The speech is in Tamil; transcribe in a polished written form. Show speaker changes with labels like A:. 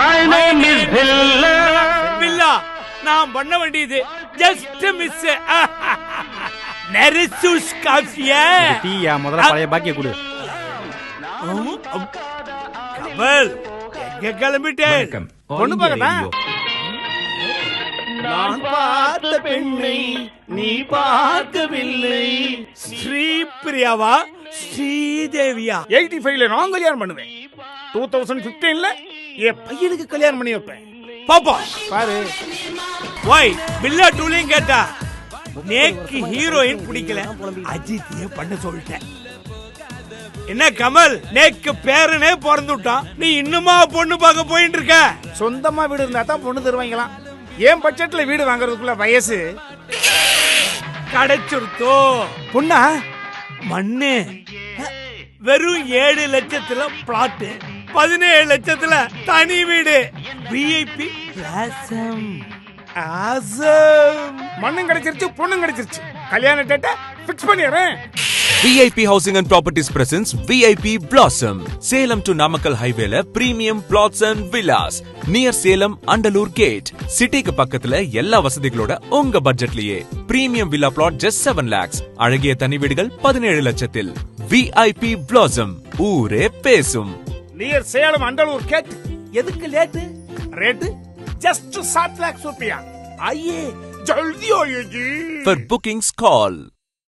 A: My name is Billa.
B: பில்லா நான் பண்ண வேண்டியது ஜஸ்ட் மிஸ். நரிசூஸ் காஃபியா
C: டீயா முதல்ல பழைய பாக்கிய கொடு.
B: கமல் எங்க கிளம்பிட்டேன்? பொண்ணு பார்க்கடா.
D: நான் பார்த்த பெண்ணை நீ பார்க்கவில்லை.
B: ஸ்ரீபிரியாவா ஸ்ரீதேவியா?
D: 85ல நான் கல்யாணம் பண்ணுவேன். 2015ல என் பையனுக்கு கல்யாணம் பண்ணி வைப்பேன்.
B: பாப்பா
D: பாரு.
B: ஒய் பில்லா டூலையும் கேட்டா நேக்கு ஹீரோயின் பிடிக்கல, அஜித்தையே பண்ண சொல்லிட்டேன். என்ன கமல், நேக்கு பேரனே பிறந்து விட்டான், நீ இன்னுமா பொண்ணு பார்க்க போயிட்டு இருக்க?
D: சொந்தமா வீடு இருந்தா தான் பொண்ணு தருவாங்களாம். ஏன் பட்ஜெட்ல வீடு வாங்குறதுக்குள்ள வயசு
B: கிடைச்சிருத்தோ.
D: பொண்ணா
B: மண்ணு வெறும் 7 லட்சத்துல பிளாட், 17 லட்சத்துல தனி வீடு, விஐபி பிளாசம்.
D: மண்ணும் கிடைச்சிருச்சு, பொண்ணும் கிடைச்சிருச்சு. கல்யாண டேட்டா பிக்ஸ் பண்ணிடுறேன்.
E: VIP Housing and Properties presents VIP Blossom. Salem to Namakkal Highway la premium plots and villas near Salem Andalur Gate. City க்கு பக்கத்துல எல்லா வசதிகளோட உங்க பட்ஜெட்லயே premium villa plot just 7 lakhs. அழகிய தனி வீடுகள் 17 லட்சத்தில். VIP Blossom. ஊரே பேசும்.
D: Near Salem Andalur gate. எதுக்கு லேட்டு? ரேட்டு just 7 lakhs रुपया. आइए जल्दी आइए जी.
E: For bookings call